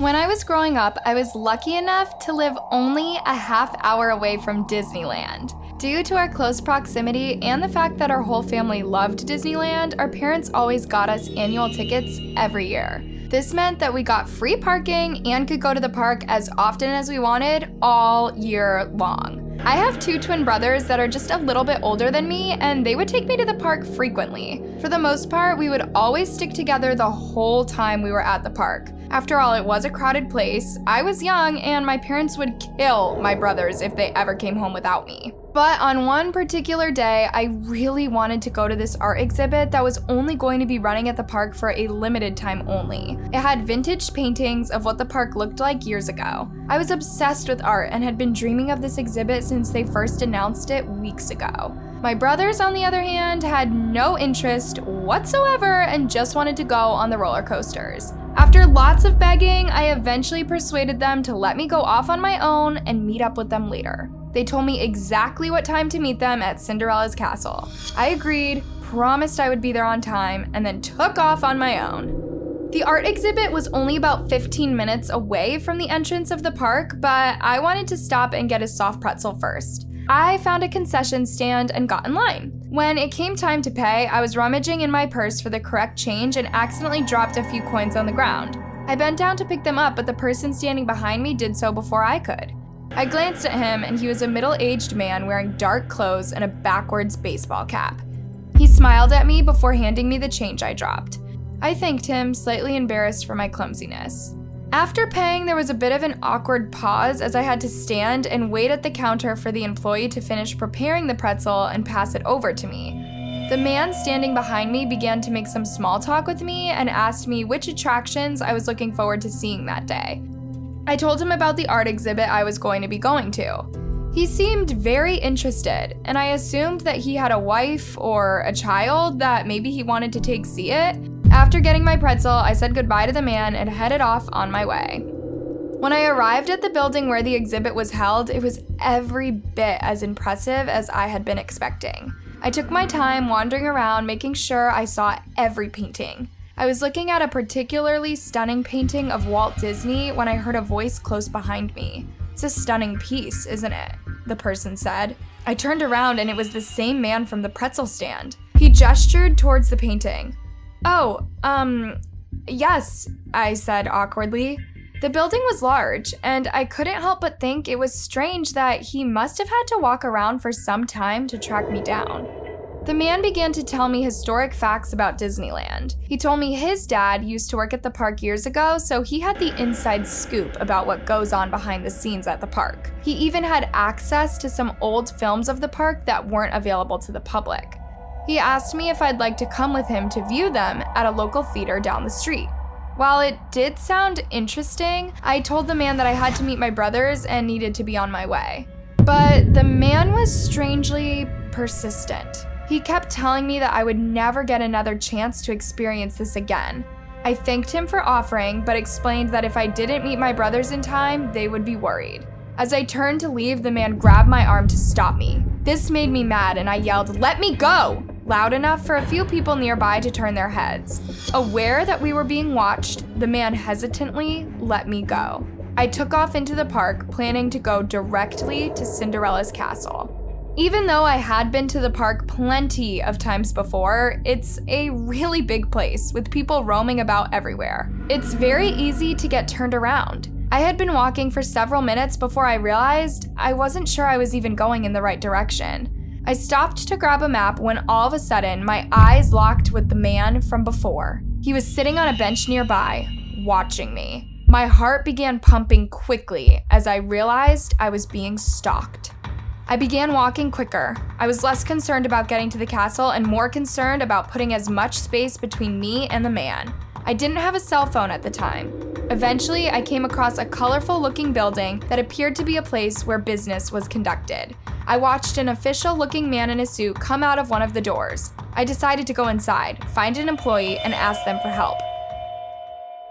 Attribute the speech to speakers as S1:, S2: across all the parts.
S1: When I was growing up, I was lucky enough to live only a half-hour away from Disneyland. Due to our close proximity and the fact that our whole family loved Disneyland, our parents always got us annual tickets every year. This meant that we got free parking and could go to the park as often as we wanted all year long. I have two twin brothers that are just a little bit older than me, and they would take me to the park frequently. For the most part, we would always stick together the whole time we were at the park. After all, it was a crowded place, I was young, and my parents would kill my brothers if they ever came home without me. But on one particular day, I really wanted to go to this art exhibit that was only going to be running at the park for a limited time only. It had vintage paintings of what the park looked like years ago. I was obsessed with art and had been dreaming of this exhibit since they first announced it weeks ago. My brothers, on the other hand, had no interest whatsoever and just wanted to go on the roller coasters. After lots of begging, I eventually persuaded them to let me go off on my own and meet up with them later. They told me exactly what time to meet them at Cinderella's castle. I agreed, promised I would be there on time, and then took off on my own. The art exhibit was only about 15 minutes away from the entrance of the park, but I wanted to stop and get a soft pretzel first. I found a concession stand and got in line. When it came time to pay, I was rummaging in my purse for the correct change and accidentally dropped a few coins on the ground. I bent down to pick them up, but the person standing behind me did so before I could. I glanced at him, and he was a middle-aged man wearing dark clothes and a backwards baseball cap. He smiled at me before handing me the change I dropped. I thanked him, slightly embarrassed for my clumsiness. After paying, there was a bit of an awkward pause as I had to stand and wait at the counter for the employee to finish preparing the pretzel and pass it over to me. The man standing behind me began to make some small talk with me and asked me which attractions I was looking forward to seeing that day. I told him about the art exhibit I was going to be going to. He seemed very interested, and I assumed that he had a wife or a child that maybe he wanted to take see it. After getting my pretzel, I said goodbye to the man and headed off on my way. When I arrived at the building where the exhibit was held, it was every bit as impressive as I had been expecting. I took my time wandering around, making sure I saw every painting. I was looking at a particularly stunning painting of Walt Disney when I heard a voice close behind me. "It's a stunning piece, isn't it?" the person said. I turned around and it was the same man from the pretzel stand. He gestured towards the painting. "Oh, yes," I said awkwardly. The building was large, and I couldn't help but think it was strange that he must have had to walk around for some time to track me down. The man began to tell me historic facts about Disneyland. He told me his dad used to work at the park years ago, so he had the inside scoop about what goes on behind the scenes at the park. He even had access to some old films of the park that weren't available to the public. He asked me if I'd like to come with him to view them at a local theater down the street. While it did sound interesting, I told the man that I had to meet my brothers and needed to be on my way. But the man was strangely persistent. He kept telling me that I would never get another chance to experience this again. I thanked him for offering, but explained that if I didn't meet my brothers in time, they would be worried. As I turned to leave, the man grabbed my arm to stop me. This made me mad, and I yelled, "Let me go!" loud enough for a few people nearby to turn their heads. Aware that we were being watched, the man hesitantly let me go. I took off into the park, planning to go directly to Cinderella's castle. Even though I had been to the park plenty of times before, it's a really big place with people roaming about everywhere. It's very easy to get turned around. I had been walking for several minutes before I realized I wasn't sure I was even going in the right direction. I stopped to grab a map when all of a sudden my eyes locked with the man from before. He was sitting on a bench nearby, watching me. My heart began pumping quickly as I realized I was being stalked. I began walking quicker. I was less concerned about getting to the castle and more concerned about putting as much space between me and the man. I didn't have a cell phone at the time. Eventually, I came across a colorful-looking building that appeared to be a place where business was conducted. I watched an official-looking man in a suit come out of one of the doors. I decided to go inside, find an employee, and ask them for help.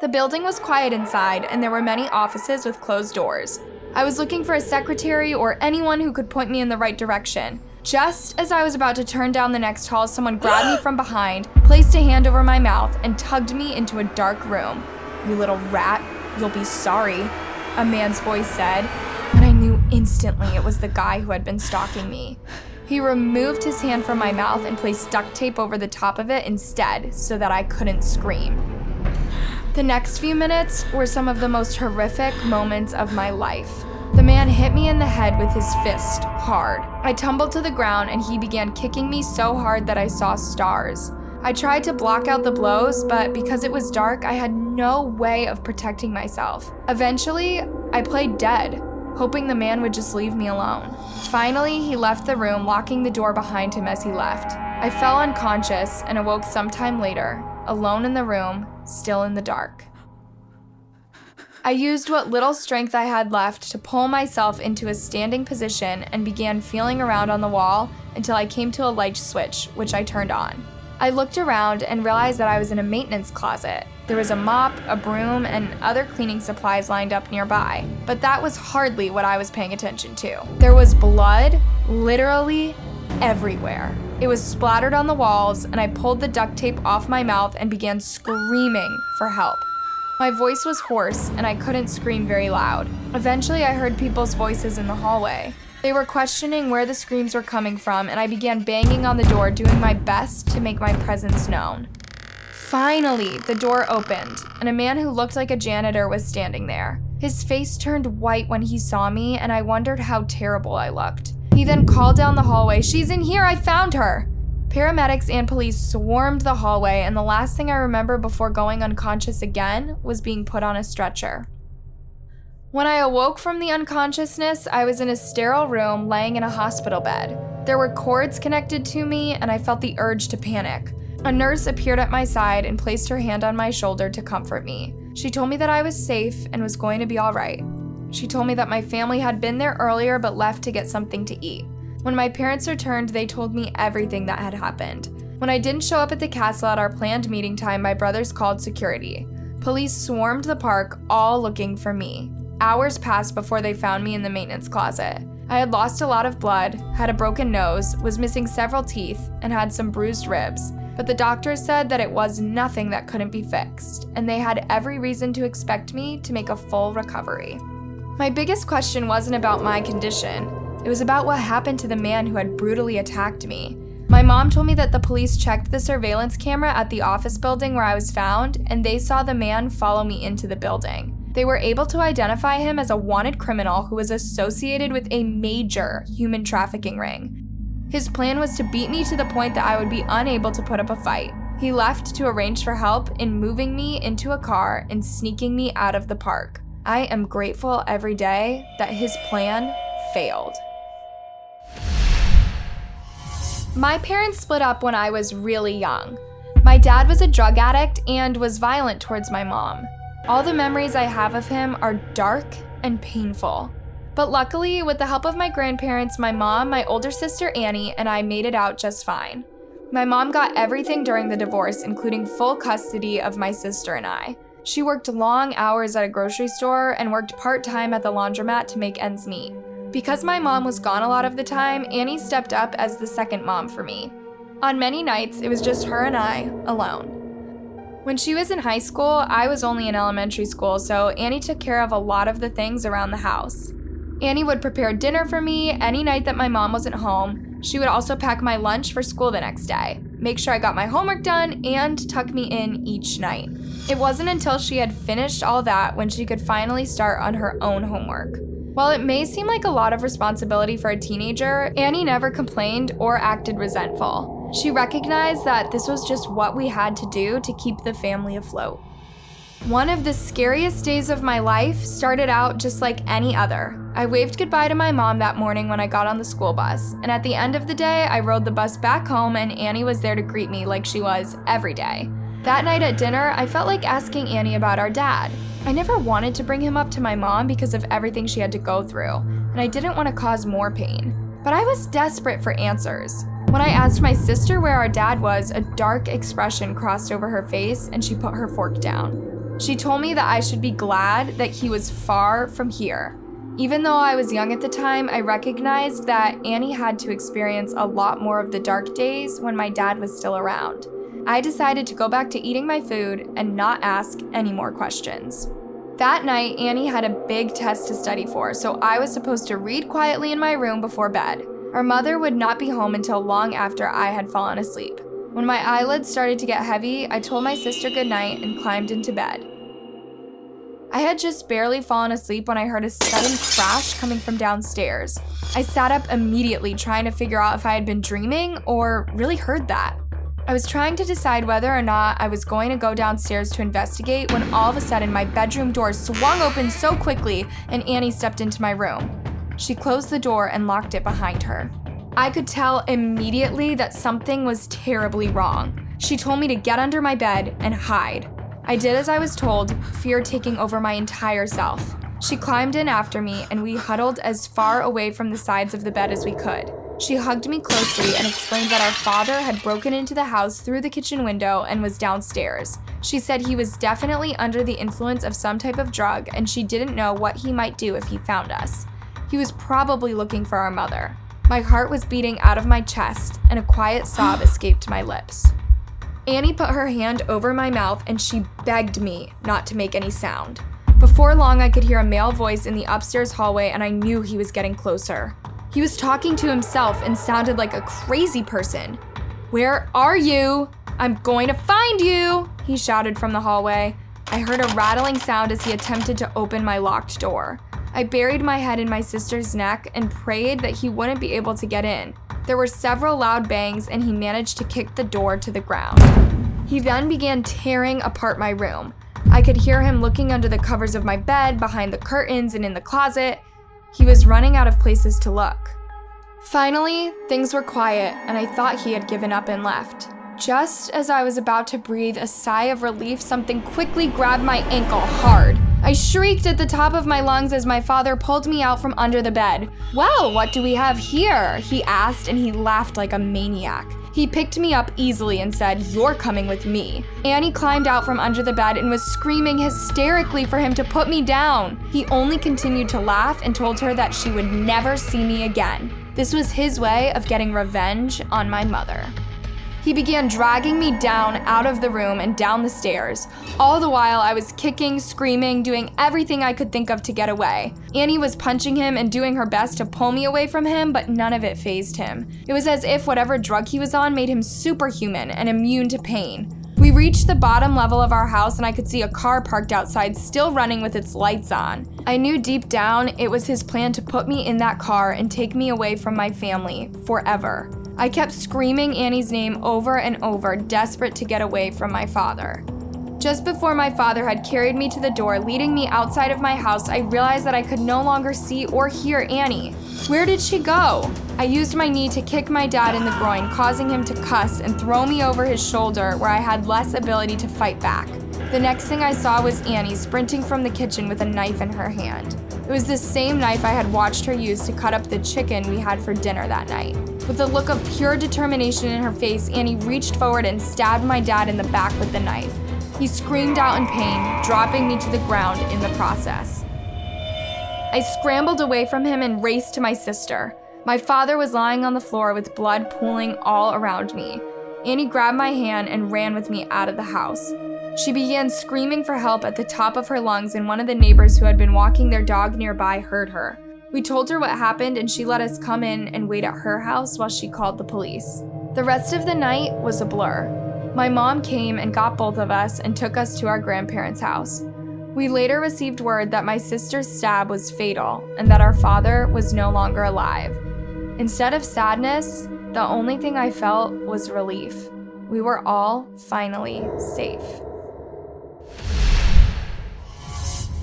S1: The building was quiet inside, and there were many offices with closed doors. I was looking for a secretary or anyone who could point me in the right direction. Just as I was about to turn down the next hall, someone grabbed me from behind, placed a hand over my mouth, and tugged me into a dark room. "You little rat," "You'll be sorry," a man's voice said, and I knew instantly it was the guy who had been stalking me. He removed his hand from my mouth and placed duct tape over the top of it instead so that I couldn't scream. The next few minutes were some of the most horrific moments of my life. The man hit me in the head with his fist hard. I tumbled to the ground and he began kicking me so hard that I saw stars. I tried to block out the blows, but because it was dark, I had no way of protecting myself. Eventually, I played dead, hoping the man would just leave me alone. Finally, he left the room, locking the door behind him as he left. I fell unconscious and awoke sometime later, alone in the room, still in the dark. I used what little strength I had left to pull myself into a standing position and began feeling around on the wall until I came to a light switch, which I turned on. I looked around and realized that I was in a maintenance closet. There was a mop, a broom, and other cleaning supplies lined up nearby, but that was hardly what I was paying attention to. There was blood literally everywhere. It was splattered on the walls, and I pulled the duct tape off my mouth and began screaming for help. My voice was hoarse, and I couldn't scream very loud. Eventually, I heard people's voices in the hallway. They were questioning where the screams were coming from, and I began banging on the door, doing my best to make my presence known. Finally, the door opened, and a man who looked like a janitor was standing there. His face turned white when he saw me, and I wondered how terrible I looked. He then called down the hallway, "She's in here, I found her!" Paramedics and police swarmed the hallway, and the last thing I remember before going unconscious again was being put on a stretcher. When I awoke from the unconsciousness, I was in a sterile room laying in a hospital bed. There were cords connected to me, and I felt the urge to panic. A nurse appeared at my side and placed her hand on my shoulder to comfort me. She told me that I was safe and was going to be all right. She told me that my family had been there earlier but left to get something to eat. When my parents returned, they told me everything that had happened. When I didn't show up at the castle at our planned meeting time, my brothers called security. Police swarmed the park, all looking for me. Hours passed before they found me in the maintenance closet. I had lost a lot of blood, had a broken nose, was missing several teeth, and had some bruised ribs. But the doctors said that it was nothing that couldn't be fixed, and they had every reason to expect me to make a full recovery. My biggest question wasn't about my condition. It was about what happened to the man who had brutally attacked me. My mom told me that the police checked the surveillance camera at the office building where I was found, and they saw the man follow me into the building. They were able to identify him as a wanted criminal who was associated with a major human trafficking ring. His plan was to beat me to the point that I would be unable to put up a fight. He left to arrange for help in moving me into a car and sneaking me out of the park. I am grateful every day that his plan failed. My parents split up when I was really young. My dad was a drug addict and was violent towards my mom. All the memories I have of him are dark and painful. But luckily, with the help of my grandparents, my mom, my older sister Annie, and I made it out just fine. My mom got everything during the divorce, including full custody of my sister and I. She worked long hours at a grocery store and worked part-time at the laundromat to make ends meet. Because my mom was gone a lot of the time, Annie stepped up as the second mom for me. On many nights, it was just her and I, alone. When she was in high school, I was only in elementary school, so Annie took care of a lot of the things around the house. Annie would prepare dinner for me any night that my mom wasn't home. She would also pack my lunch for school the next day, make sure I got my homework done, and tuck me in each night. It wasn't until she had finished all that when she could finally start on her own homework. While it may seem like a lot of responsibility for a teenager, Annie never complained or acted resentful. She recognized that this was just what we had to do to keep the family afloat. One of the scariest days of my life started out just like any other. I waved goodbye to my mom that morning when I got on the school bus, and at the end of the day, I rode the bus back home and Annie was there to greet me like she was every day. That night at dinner, I felt like asking Annie about our dad. I never wanted to bring him up to my mom because of everything she had to go through, and I didn't want to cause more pain. But I was desperate for answers. When I asked my sister where our dad was, a dark expression crossed over her face and she put her fork down. She told me that I should be glad that he was far from here. Even though I was young at the time, I recognized that Annie had to experience a lot more of the dark days when my dad was still around. I decided to go back to eating my food and not ask any more questions. That night, Annie had a big test to study for, so I was supposed to read quietly in my room before bed. Our mother would not be home until long after I had fallen asleep. When my eyelids started to get heavy, I told my sister goodnight and climbed into bed. I had just barely fallen asleep when I heard a sudden crash coming from downstairs. I sat up immediately, trying to figure out if I had been dreaming or really heard that. I was trying to decide whether or not I was going to go downstairs to investigate when all of a sudden my bedroom door swung open so quickly and Annie stepped into my room. She closed the door and locked it behind her. I could tell immediately that something was terribly wrong. She told me to get under my bed and hide. I did as I was told, fear taking over my entire self. She climbed in after me and we huddled as far away from the sides of the bed as we could. She hugged me closely and explained that our father had broken into the house through the kitchen window and was downstairs. She said he was definitely under the influence of some type of drug and she didn't know what he might do if he found us. He was probably looking for our mother. My heart was beating out of my chest and a quiet sob escaped my lips. Annie put her hand over my mouth and she begged me not to make any sound. Before long, I could hear a male voice in the upstairs hallway and I knew he was getting closer. He was talking to himself and sounded like a crazy person. "Where are you? I'm going to find you!" he shouted from the hallway. I heard a rattling sound as he attempted to open my locked door. I buried my head in my sister's neck and prayed that he wouldn't be able to get in. There were several loud bangs and he managed to kick the door to the ground. He then began tearing apart my room. I could hear him looking under the covers of my bed, behind the curtains, and in the closet. He was running out of places to look. Finally, things were quiet, and I thought he had given up and left. Just as I was about to breathe a sigh of relief, something quickly grabbed my ankle hard. I shrieked at the top of my lungs as my father pulled me out from under the bed. "Well, what do we have here?" he asked, and he laughed like a maniac. He picked me up easily and said, "You're coming with me." Annie climbed out from under the bed and was screaming hysterically for him to put me down. He only continued to laugh and told her that she would never see me again. This was his way of getting revenge on my mother. He began dragging me down out of the room and down the stairs. All the while, I was kicking, screaming, doing everything I could think of to get away. Annie was punching him and doing her best to pull me away from him, but none of it fazed him. It was as if whatever drug he was on made him superhuman and immune to pain. We reached the bottom level of our house and I could see a car parked outside, still running with its lights on. I knew deep down it was his plan to put me in that car and take me away from my family forever. I kept screaming Annie's name over and over, desperate to get away from my father. Just before my father had carried me to the door, leading me outside of my house, I realized that I could no longer see or hear Annie. Where did she go? I used my knee to kick my dad in the groin, causing him to cuss and throw me over his shoulder where I had less ability to fight back. The next thing I saw was Annie sprinting from the kitchen with a knife in her hand. It was the same knife I had watched her use to cut up the chicken we had for dinner that night. With a look of pure determination in her face, Annie reached forward and stabbed my dad in the back with the knife. He screamed out in pain, dropping me to the ground in the process. I scrambled away from him and raced to my sister. My father was lying on the floor with blood pooling all around me. Annie grabbed my hand and ran with me out of the house. She began screaming for help at the top of her lungs, and one of the neighbors who had been walking their dog nearby heard her. We told her what happened and she let us come in and wait at her house while she called the police. The rest of the night was a blur. My mom came and got both of us and took us to our grandparents' house. We later received word that my sister's stab was fatal and that our father was no longer alive. Instead of sadness, the only thing I felt was relief. We were all finally safe.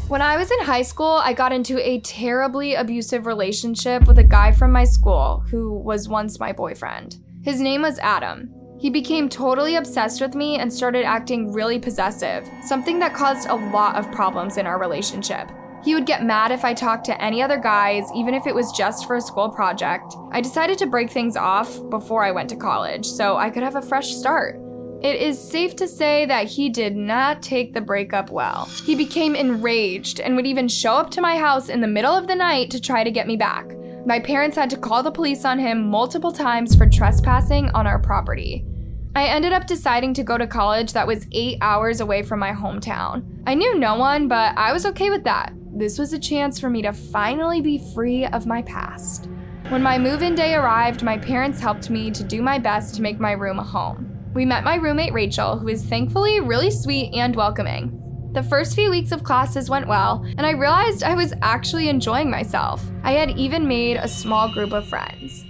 S1: When I was in high school, I got into a terribly abusive relationship with a guy from my school who was once my boyfriend. His name was Adam. He became totally obsessed with me and started acting really possessive, something that caused a lot of problems in our relationship. He would get mad if I talked to any other guys, even if it was just for a school project. I decided to break things off before I went to college so I could have a fresh start. It is safe to say that he did not take the breakup well. He became enraged and would even show up to my house in the middle of the night to try to get me back. My parents had to call the police on him multiple times for trespassing on our property. I ended up deciding to go to college that was 8 hours away from my hometown. I knew no one, but I was okay with that. This was a chance for me to finally be free of my past. When my move-in day arrived, my parents helped me to do my best to make my room a home. We met my roommate Rachel, who is thankfully really sweet and welcoming. The first few weeks of classes went well, and I realized I was actually enjoying myself. I had even made a small group of friends.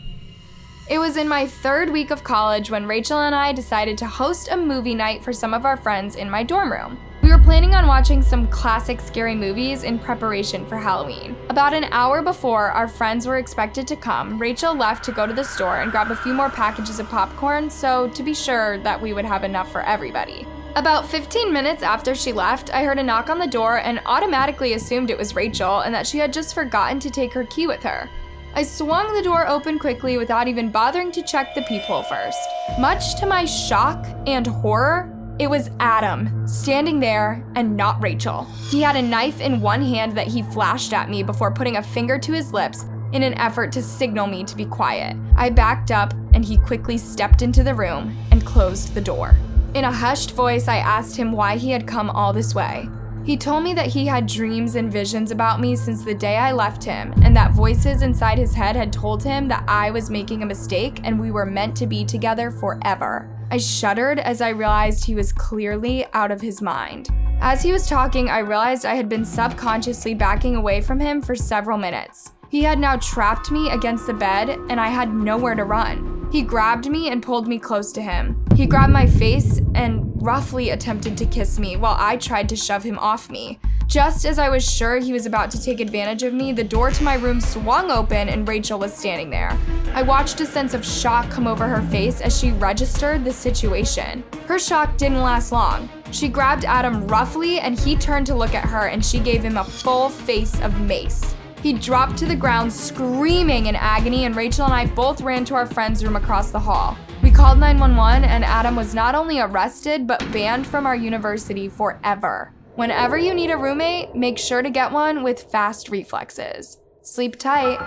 S1: It was in my 3rd week of college when Rachel and I decided to host a movie night for some of our friends in my dorm room. We were planning on watching some classic scary movies in preparation for Halloween. About an hour before our friends were expected to come, Rachel left to go to the store and grab a few more packages of popcorn, so to be sure that we would have enough for everybody. About 15 minutes after she left, I heard a knock on the door and automatically assumed it was Rachel and that she had just forgotten to take her key with her. I swung the door open quickly without even bothering to check the peephole first. Much to my shock and horror, it was Adam, standing there and not Rachel. He had a knife in one hand that he flashed at me before putting a finger to his lips in an effort to signal me to be quiet. I backed up and he quickly stepped into the room and closed the door. In a hushed voice, I asked him why he had come all this way. He told me that he had dreams and visions about me since the day I left him, and that voices inside his head had told him that I was making a mistake and we were meant to be together forever. I shuddered as I realized he was clearly out of his mind. As he was talking, I realized I had been subconsciously backing away from him for several minutes. He had now trapped me against the bed, and I had nowhere to run. He grabbed me and pulled me close to him. He grabbed my face and roughly attempted to kiss me while I tried to shove him off me. Just as I was sure he was about to take advantage of me, the door to my room swung open and Rachel was standing there. I watched a sense of shock come over her face as she registered the situation. Her shock didn't last long. She grabbed Adam roughly and he turned to look at her and she gave him a full face of mace. He dropped to the ground screaming in agony, and Rachel and I both ran to our friend's room across the hall. We called 911 and Adam was not only arrested but banned from our university forever. Whenever you need a roommate, make sure to get one with fast reflexes. Sleep tight.